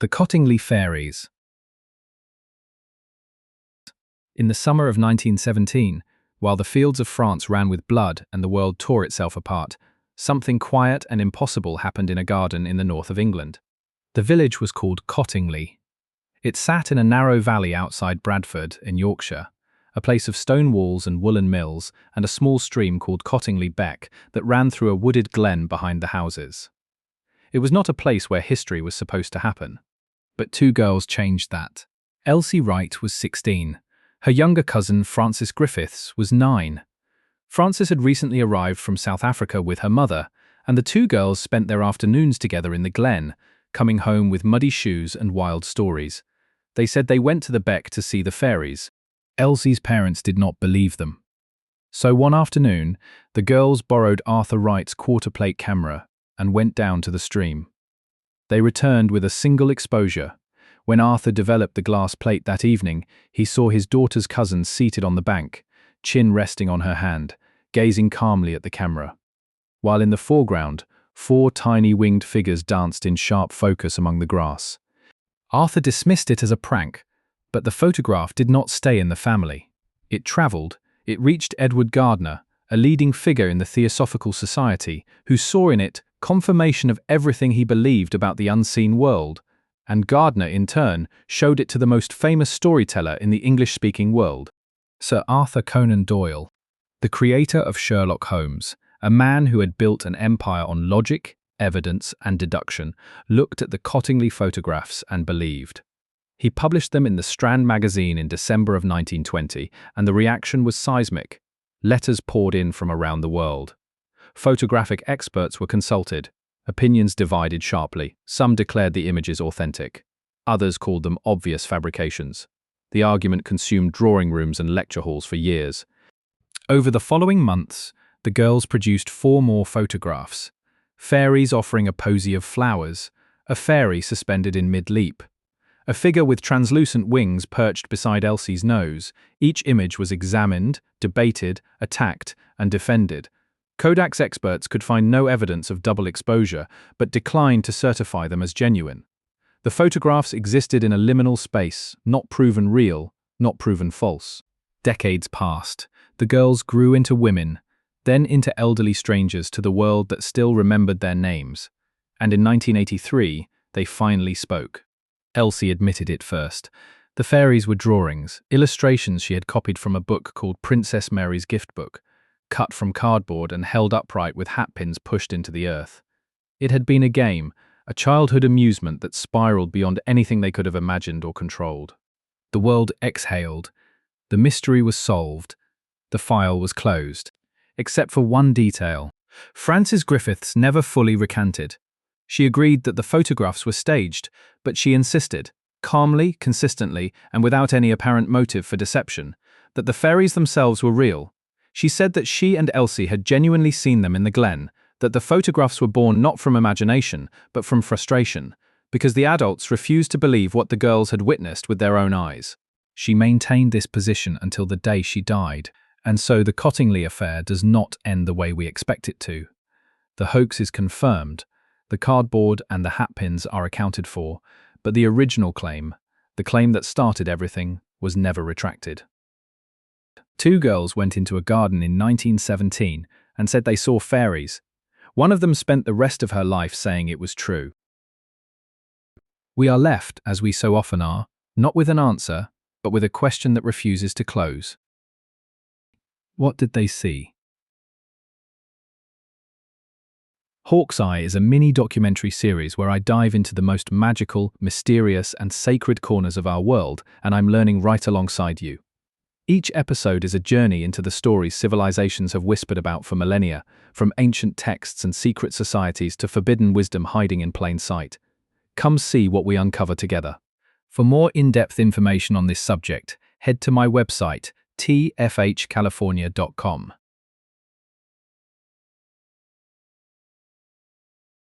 The Cottingley Fairies. In the summer of 1917, while the fields of France ran with blood and the world tore itself apart, something quiet and impossible happened in a garden in the north of England. The village was called Cottingley. It sat in a narrow valley outside Bradford in Yorkshire, a place of stone walls and woolen mills and a small stream called Cottingley Beck that ran through a wooded glen behind the houses. It was not a place where history was supposed to happen. But two girls changed that. Elsie Wright was 16. Her younger cousin, Frances Griffiths, was 9. Frances had recently arrived from South Africa with her mother, and the two girls spent their afternoons together in the glen, coming home with muddy shoes and wild stories. They said they went to the beck to see the fairies. Elsie's parents did not believe them. So one afternoon, the girls borrowed Arthur Wright's quarter-plate camera and went down to the stream. They returned with a single exposure. When Arthur developed the glass plate that evening, he saw his daughter's cousin seated on the bank, chin resting on her hand, gazing calmly at the camera. While in the foreground, 4 tiny winged figures danced in sharp focus among the grass. Arthur dismissed it as a prank, but the photograph did not stay in the family. It traveled, it reached Edward Gardner, a leading figure in the Theosophical Society, who saw in it confirmation of everything he believed about the unseen world, and Gardner, in turn, showed it to the most famous storyteller in the English-speaking world, Sir Arthur Conan Doyle, the creator of Sherlock Holmes, a man who had built an empire on logic, evidence, and deduction, looked at the Cottingley photographs and believed. He published them in the Strand magazine in December of 1920, and the reaction was seismic. Letters poured in from around the world. Photographic experts were consulted. Opinions divided sharply. Some declared the images authentic. Others called them obvious fabrications. The argument consumed drawing rooms and lecture halls for years. Over the following months, the girls produced 4 more photographs. Fairies offering a posy of flowers, a fairy suspended in mid-leap, a figure with translucent wings perched beside Elsie's nose. Each image was examined, debated, attacked, and defended. Kodak's experts could find no evidence of double exposure, but declined to certify them as genuine. The photographs existed in a liminal space, not proven real, not proven false. Decades passed. The girls grew into women, then into elderly strangers to the world that still remembered their names. And in 1983, they finally spoke. Elsie admitted it first. The fairies were drawings, illustrations she had copied from a book called Princess Mary's Gift Book, cut from cardboard and held upright with hatpins pushed into the earth. It had been a game, a childhood amusement that spiraled beyond anything they could have imagined or controlled. The world exhaled. The mystery was solved. The file was closed. Except for one detail. Frances Griffiths never fully recanted. She agreed that the photographs were staged, but she insisted, calmly, consistently, and without any apparent motive for deception, that the fairies themselves were real. She said that she and Elsie had genuinely seen them in the glen, that the photographs were born not from imagination, but from frustration, because the adults refused to believe what the girls had witnessed with their own eyes. She maintained this position until the day she died, and so the Cottingley affair does not end the way we expect it to. The hoax is confirmed, the cardboard and the hatpins are accounted for, but the original claim, the claim that started everything, was never retracted. 2 girls went into a garden in 1917 and said they saw fairies. One of them spent the rest of her life saying it was true. We are left, as we so often are, not with an answer, but with a question that refuses to close. What did they see? Hawk's Eye is a mini-documentary series where I dive into the most magical, mysterious, and sacred corners of our world, and I'm learning right alongside you. Each episode is a journey into the stories civilizations have whispered about for millennia, from ancient texts and secret societies to forbidden wisdom hiding in plain sight. Come see what we uncover together. For more in-depth information on this subject, head to my website, tfhcalifornia.com.